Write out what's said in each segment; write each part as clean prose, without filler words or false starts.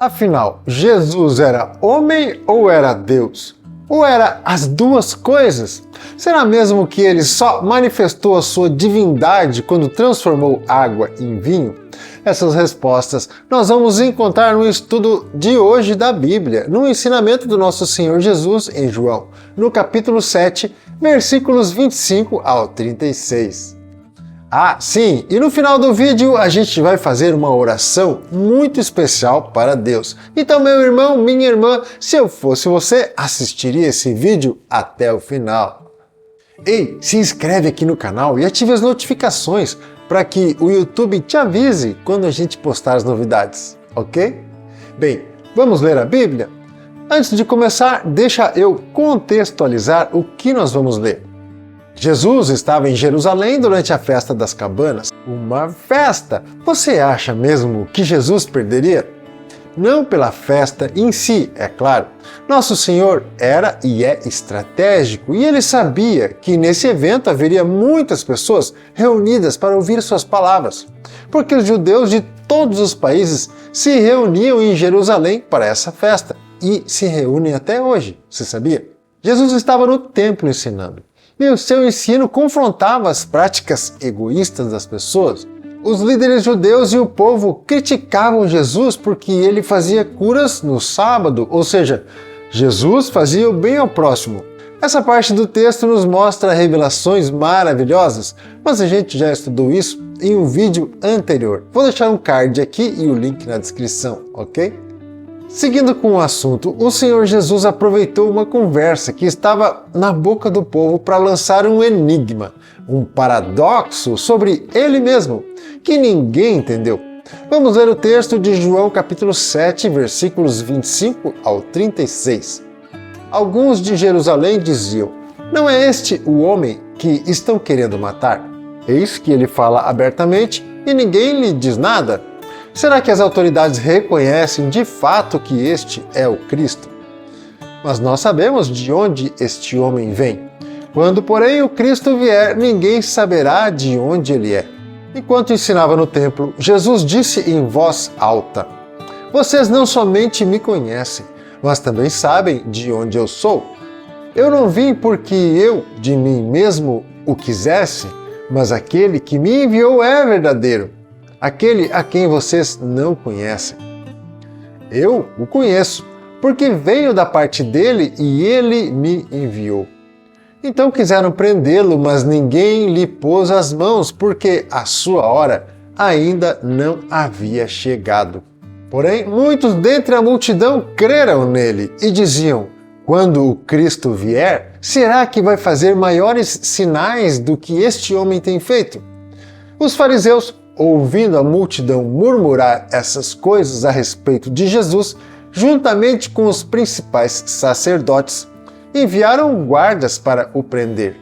Afinal, Jesus era homem ou era Deus? Ou era as duas coisas? Será mesmo que ele só manifestou a sua divindade quando transformou água em vinho? Essas respostas nós vamos encontrar no estudo de hoje da Bíblia, no ensinamento do nosso Senhor Jesus em João, no capítulo 7, versículos 25 ao 36. Ah, sim, e no final do vídeo a gente vai fazer uma oração muito especial para Deus. Então, meu irmão, minha irmã, se eu fosse você, assistiria esse vídeo até o final. Ei, se inscreve aqui no canal e ative as notificações para que o YouTube te avise quando a gente postar as novidades, ok? Bem, vamos ler a Bíblia? Antes de começar, deixa eu contextualizar o que nós vamos ler. Jesus estava em Jerusalém durante a festa das cabanas. Uma festa! Você acha mesmo que Jesus perderia? Não pela festa em si, é claro. Nosso Senhor era e é estratégico e ele sabia que nesse evento haveria muitas pessoas reunidas para ouvir suas palavras, porque os judeus de todos os países se reuniam em Jerusalém para essa festa e se reúnem até hoje, você sabia? Jesus estava no templo ensinando. E o seu ensino confrontava as práticas egoístas das pessoas. Os líderes judeus e o povo criticavam Jesus porque ele fazia curas no sábado, ou seja, Jesus fazia o bem ao próximo. Essa parte do texto nos mostra revelações maravilhosas, mas a gente já estudou isso em um vídeo anterior. Vou deixar um card aqui e o link na descrição, ok? Seguindo com o assunto, o Senhor Jesus aproveitou uma conversa que estava na boca do povo para lançar um enigma, um paradoxo sobre ele mesmo, que ninguém entendeu. Vamos ler o texto de João capítulo 7, versículos 25 ao 36. Alguns de Jerusalém diziam: "Não é este o homem que estão querendo matar? Eis que ele fala abertamente e ninguém lhe diz nada. Será que as autoridades reconhecem de fato que este é o Cristo? Mas nós sabemos de onde este homem vem. Quando, porém, o Cristo vier, ninguém saberá de onde ele é." Enquanto ensinava no templo, Jesus disse em voz alta: "Vocês não somente me conhecem, mas também sabem de onde eu sou. Eu não vim porque eu, de mim mesmo, o quisesse, mas aquele que me enviou é verdadeiro, aquele a quem vocês não conhecem. Eu o conheço, porque venho da parte dele e ele me enviou." Então quiseram prendê-lo, mas ninguém lhe pôs as mãos, porque a sua hora ainda não havia chegado. Porém, muitos dentre a multidão creram nele e diziam: "Quando o Cristo vier, será que vai fazer maiores sinais do que este homem tem feito?" Os fariseus, ouvindo a multidão murmurar essas coisas a respeito de Jesus, juntamente com os principais sacerdotes, enviaram guardas para o prender.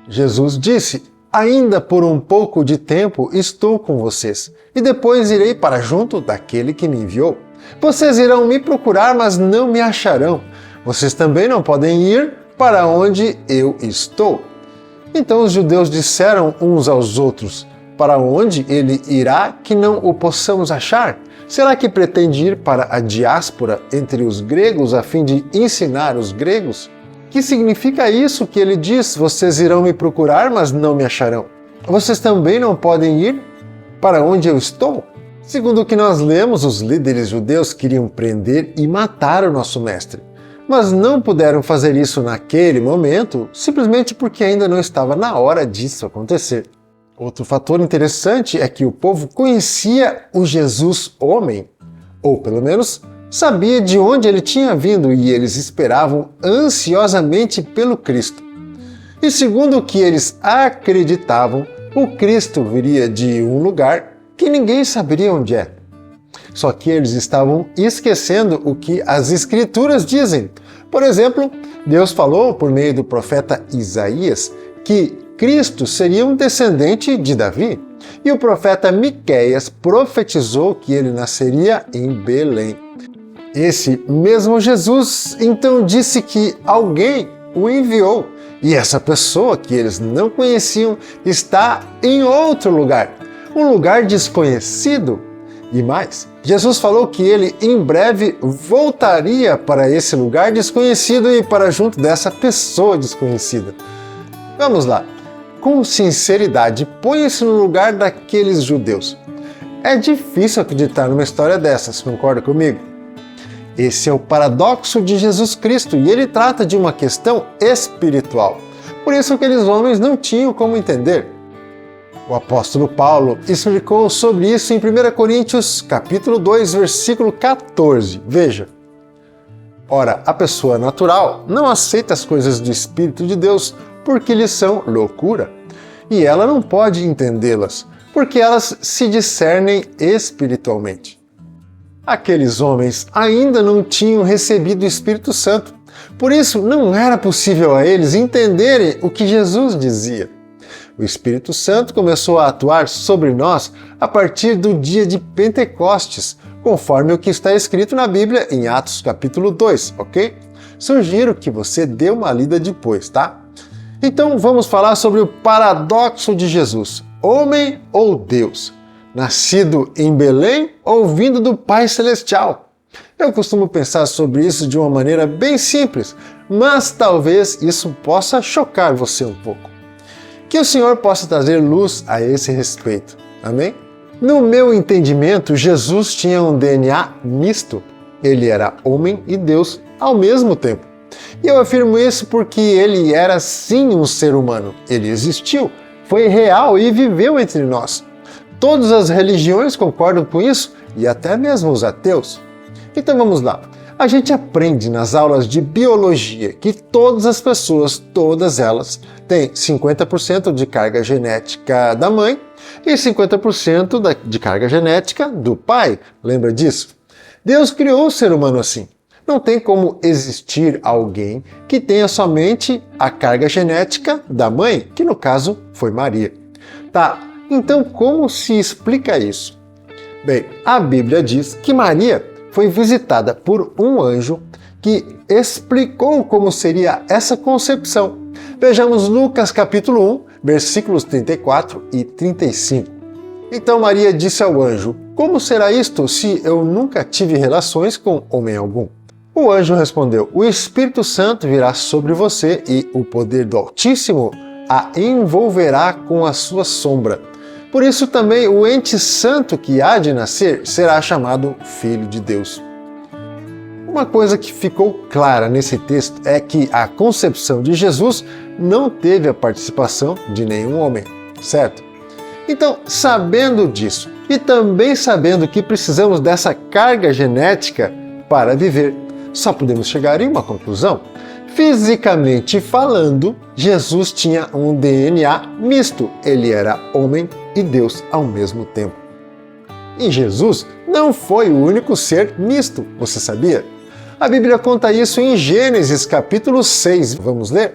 Jesus disse: "Ainda por um pouco de tempo estou com vocês, e depois irei para junto daquele que me enviou. Vocês irão me procurar, mas não me acharão. Vocês também não podem ir para onde eu estou." Então os judeus disseram uns aos outros: "Para onde ele irá que não o possamos achar? Será que pretende ir para a diáspora entre os gregos a fim de ensinar os gregos? Que significa isso que ele diz: vocês irão me procurar, mas não me acharão? Vocês também não podem ir para onde eu estou?" Segundo o que nós lemos, os líderes judeus queriam prender e matar o nosso mestre, mas não puderam fazer isso naquele momento, simplesmente porque ainda não estava na hora disso acontecer. Outro fator interessante é que o povo conhecia o Jesus homem, ou pelo menos sabia de onde ele tinha vindo, e eles esperavam ansiosamente pelo Cristo. E segundo o que eles acreditavam, o Cristo viria de um lugar que ninguém saberia onde é. Só que eles estavam esquecendo o que as Escrituras dizem. Por exemplo, Deus falou por meio do profeta Isaías que Cristo seria um descendente de Davi, e o profeta Miqueias profetizou que ele nasceria em Belém. Esse mesmo Jesus então disse que alguém o enviou, e essa pessoa que eles não conheciam está em outro lugar, um lugar desconhecido. E mais, Jesus falou que ele em breve voltaria para esse lugar desconhecido e para junto dessa pessoa desconhecida. Vamos lá, com sinceridade, ponha-se no lugar daqueles judeus. É difícil acreditar numa história dessas, concorda comigo? Esse é o paradoxo de Jesus Cristo e ele trata de uma questão espiritual. Por isso aqueles homens não tinham como entender. O apóstolo Paulo explicou sobre isso em 1 Coríntios capítulo 2, versículo 14. Veja. Ora, a pessoa natural não aceita as coisas do Espírito de Deus porque lhes são loucura, e ela não pode entendê-las, porque elas se discernem espiritualmente. Aqueles homens ainda não tinham recebido o Espírito Santo, por isso não era possível a eles entenderem o que Jesus dizia. O Espírito Santo começou a atuar sobre nós a partir do dia de Pentecostes, conforme o que está escrito na Bíblia em Atos capítulo 2, ok? Sugiro que você dê uma lida depois, tá? Então vamos falar sobre o paradoxo de Jesus, homem ou Deus, nascido em Belém ou vindo do Pai Celestial. Eu costumo pensar sobre isso de uma maneira bem simples, mas talvez isso possa chocar você um pouco. Que o Senhor possa trazer luz a esse respeito. Amém? No meu entendimento, Jesus tinha um DNA misto. Ele era homem e Deus ao mesmo tempo. E eu afirmo isso porque ele era sim um ser humano. Ele existiu, foi real e viveu entre nós. Todas as religiões concordam com isso e até mesmo os ateus. Então vamos lá. A gente aprende nas aulas de biologia que todas as pessoas, todas elas, têm 50% de carga genética da mãe e 50% de carga genética do pai. Lembra disso? Deus criou o ser humano assim. Não tem como existir alguém que tenha somente a carga genética da mãe, que no caso foi Maria. Tá, então como se explica isso? Bem, a Bíblia diz que Maria foi visitada por um anjo que explicou como seria essa concepção. Vejamos Lucas capítulo 1, versículos 34 e 35. Então Maria disse ao anjo: "Como será isto se eu nunca tive relações com homem algum?" O anjo respondeu: "O Espírito Santo virá sobre você e o poder do Altíssimo a envolverá com a sua sombra. Por isso também o ente santo que há de nascer será chamado Filho de Deus." Uma coisa que ficou clara nesse texto é que a concepção de Jesus não teve a participação de nenhum homem, certo? Então, sabendo disso e também sabendo que precisamos dessa carga genética para viver, só podemos chegar em uma conclusão. Fisicamente falando, Jesus tinha um DNA misto. Ele era homem e Deus ao mesmo tempo. E Jesus não foi o único ser misto, você sabia? A Bíblia conta isso em Gênesis capítulo 6. Vamos ler?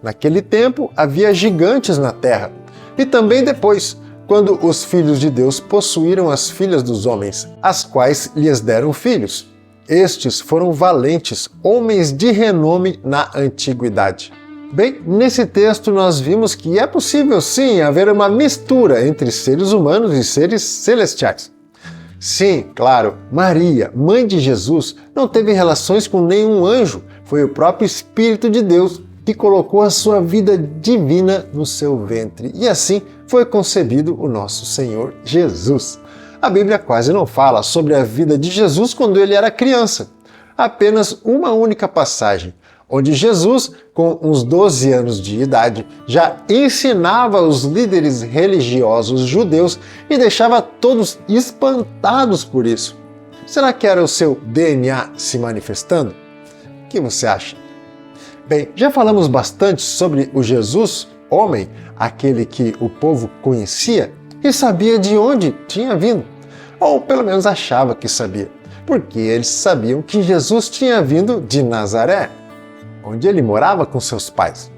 Naquele tempo havia gigantes na terra. E também depois, quando os filhos de Deus possuíram as filhas dos homens, as quais lhes deram filhos. Estes foram valentes, homens de renome na antiguidade. Bem, nesse texto nós vimos que é possível sim haver uma mistura entre seres humanos e seres celestiais. Sim, claro, Maria, mãe de Jesus, não teve relações com nenhum anjo. Foi o próprio Espírito de Deus que colocou a sua vida divina no seu ventre. E assim foi concebido o nosso Senhor Jesus. A Bíblia quase não fala sobre a vida de Jesus quando ele era criança. Apenas uma única passagem, onde Jesus, com uns 12 anos de idade, já ensinava os líderes religiosos judeus e deixava todos espantados por isso. Será que era o seu DNA se manifestando? O que você acha? Bem, já falamos bastante sobre o Jesus, homem, aquele que o povo conhecia e sabia de onde tinha vindo, ou pelo menos achava que sabia, porque eles sabiam que Jesus tinha vindo de Nazaré, onde ele morava com seus pais.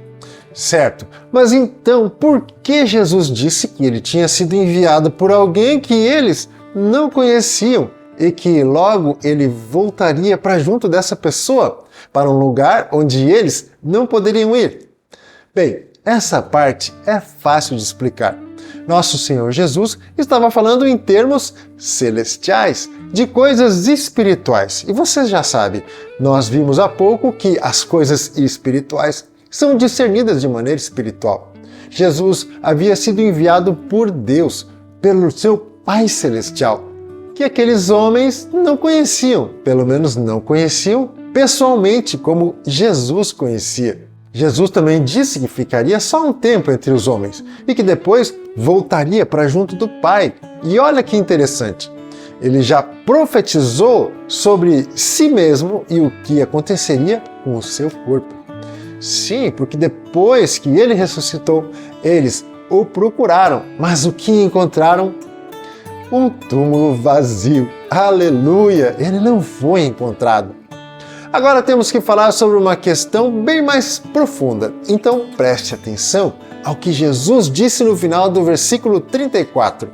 Certo, mas então por que Jesus disse que ele tinha sido enviado por alguém que eles não conheciam e que logo ele voltaria para junto dessa pessoa, para um lugar onde eles não poderiam ir? Bem, Essa parte é fácil de explicar. Nosso Senhor Jesus estava falando em termos celestiais, de coisas espirituais. E você já sabe, nós vimos há pouco que as coisas espirituais são discernidas de maneira espiritual. Jesus havia sido enviado por Deus, pelo seu Pai Celestial, que aqueles homens não conheciam, pelo menos não conheciam pessoalmente como Jesus conhecia. Jesus também disse que ficaria só um tempo entre os homens e que depois voltaria para junto do Pai. E olha que interessante, ele já profetizou sobre si mesmo e o que aconteceria com o seu corpo. Sim, porque depois que ele ressuscitou, eles o procuraram, mas o que encontraram? Um túmulo vazio. Aleluia! Ele não foi encontrado. Agora temos que falar sobre uma questão bem mais profunda. Então preste atenção ao que Jesus disse no final do versículo 34.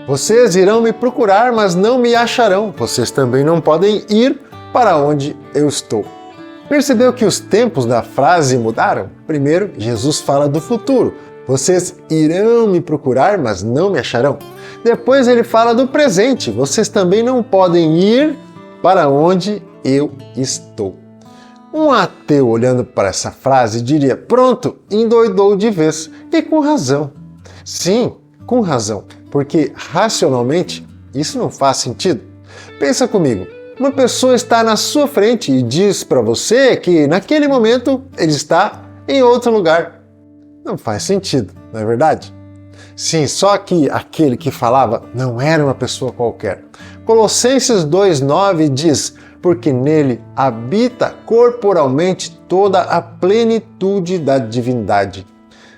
Vocês irão me procurar, mas não me acharão. Vocês também não podem ir para onde eu estou. Percebeu que os tempos da frase mudaram? Primeiro, Jesus fala do futuro. Vocês irão me procurar, mas não me acharão. Depois ele fala do presente. Vocês também não podem ir para onde eu estou. Um ateu olhando para essa frase diria: pronto, endoidou de vez. E com razão. Sim, com razão. Porque racionalmente isso não faz sentido. Pensa comigo. Uma pessoa está na sua frente e diz para você que naquele momento ele está em outro lugar. Não faz sentido, não é verdade? Sim, só que aquele que falava não era uma pessoa qualquer. Colossenses 2,9 diz: porque nele habita corporalmente toda a plenitude da divindade.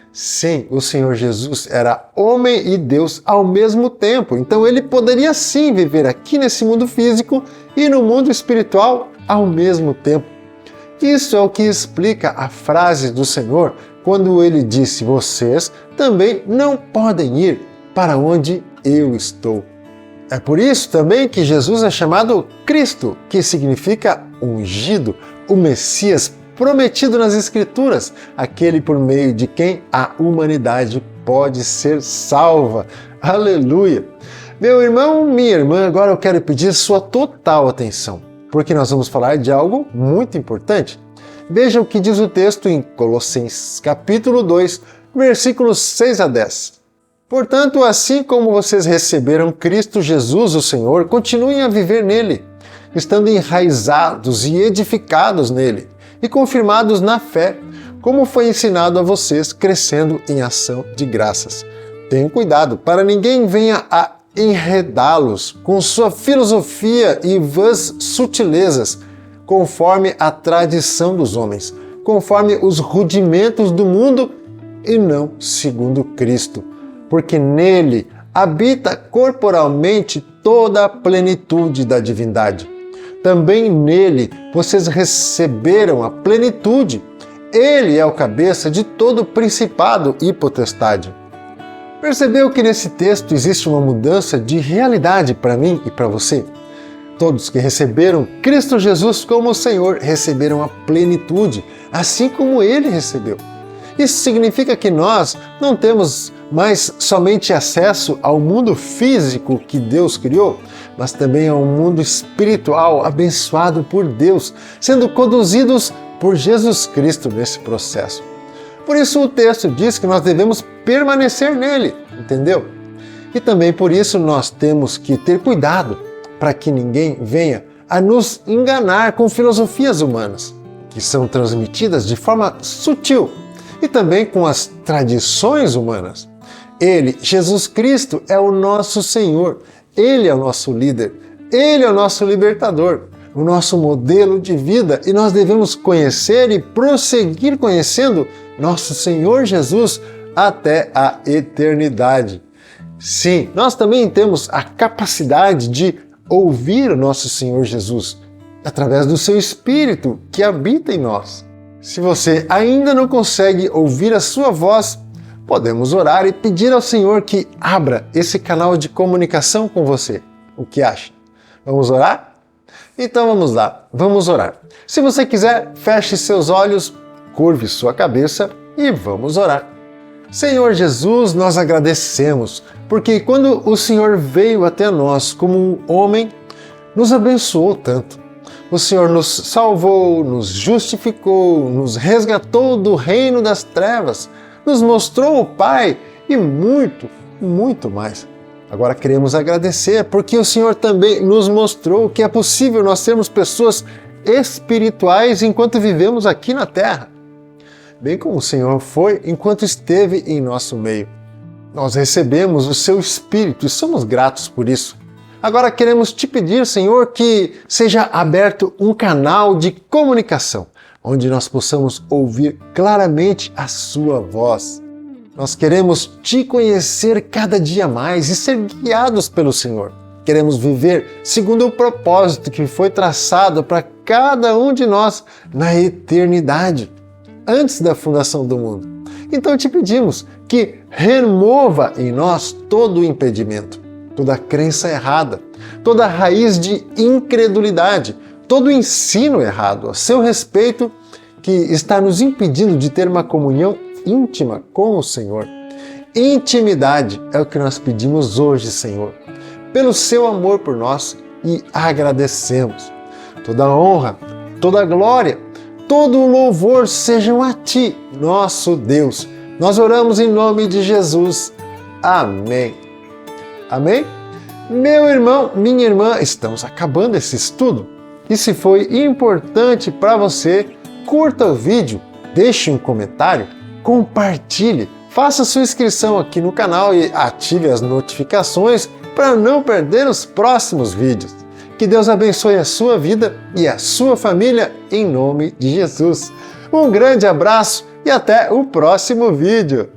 Sim, o Senhor Jesus era homem e Deus ao mesmo tempo, então ele poderia sim viver aqui nesse mundo físico e no mundo espiritual ao mesmo tempo. Isso é o que explica a frase do Senhor quando ele disse: vocês também não podem ir para onde eu estou. É por isso também que Jesus é chamado Cristo, que significa ungido, o Messias prometido nas Escrituras, aquele por meio de quem a humanidade pode ser salva. Aleluia! Meu irmão, minha irmã, agora eu quero pedir sua total atenção, porque nós vamos falar de algo muito importante. Veja o que diz o texto em Colossenses capítulo 2, versículos 6 a 10. Portanto, assim como vocês receberam Cristo Jesus, o Senhor, continuem a viver nele, estando enraizados e edificados nele, e confirmados na fé, como foi ensinado a vocês, crescendo em ação de graças. Tenham cuidado para ninguém venha a enredá-los com sua filosofia e vãs sutilezas, conforme a tradição dos homens, conforme os rudimentos do mundo e não segundo Cristo, porque nele habita corporalmente toda a plenitude da divindade. Também nele vocês receberam a plenitude. Ele é o cabeça de todo principado e potestade. Percebeu que nesse texto existe uma mudança de realidade para mim e para você? Todos que receberam Cristo Jesus como Senhor receberam a plenitude, assim como ele recebeu. Isso significa que nós não temos mais somente acesso ao mundo físico que Deus criou, mas também ao mundo espiritual abençoado por Deus, sendo conduzidos por Jesus Cristo nesse processo. Por isso o texto diz que nós devemos permanecer nele, entendeu? E também por isso nós temos que ter cuidado para que ninguém venha a nos enganar com filosofias humanas, que são transmitidas de forma sutil, e também com as tradições humanas. Ele, Jesus Cristo, é o nosso Senhor, Ele é o nosso líder, Ele é o nosso libertador, o nosso modelo de vida, e nós devemos conhecer e prosseguir conhecendo nosso Senhor Jesus até a eternidade. Sim, nós também temos a capacidade de ouvir o nosso Senhor Jesus através do seu Espírito que habita em nós. Se você ainda não consegue ouvir a sua voz, podemos orar e pedir ao Senhor que abra esse canal de comunicação com você. O que acha? Vamos orar? Então vamos lá, vamos orar. Se você quiser, feche seus olhos, curve sua cabeça e vamos orar. Senhor Jesus, nós agradecemos, porque quando o Senhor veio até nós como um homem, nos abençoou tanto. O Senhor nos salvou, nos justificou, nos resgatou do reino das trevas, nos mostrou o Pai e muito, muito mais. Agora queremos agradecer porque o Senhor também nos mostrou que é possível nós sermos pessoas espirituais enquanto vivemos aqui na terra, bem como o Senhor foi enquanto esteve em nosso meio. Nós recebemos o seu Espírito e somos gratos por isso. Agora queremos te pedir, Senhor, que seja aberto um canal de comunicação, onde nós possamos ouvir claramente a sua voz. Nós queremos te conhecer cada dia mais e ser guiados pelo Senhor. Queremos viver segundo o propósito que foi traçado para cada um de nós na eternidade, antes da fundação do mundo. Então te pedimos que remova em nós todo o impedimento, toda a crença errada, toda a raiz de incredulidade, todo o ensino errado a seu respeito que está nos impedindo de ter uma comunhão íntima com o Senhor. Intimidade é o que nós pedimos hoje, Senhor, pelo seu amor por nós, e agradecemos. Toda a honra, toda a glória, todo o louvor sejam a Ti, nosso Deus. Nós oramos em nome de Jesus. Amém. Amém? Meu irmão, minha irmã, estamos acabando esse estudo. E se foi importante para você, curta o vídeo, deixe um comentário, compartilhe, faça sua inscrição aqui no canal e ative as notificações para não perder os próximos vídeos. Que Deus abençoe a sua vida e a sua família em nome de Jesus. Um grande abraço e até o próximo vídeo.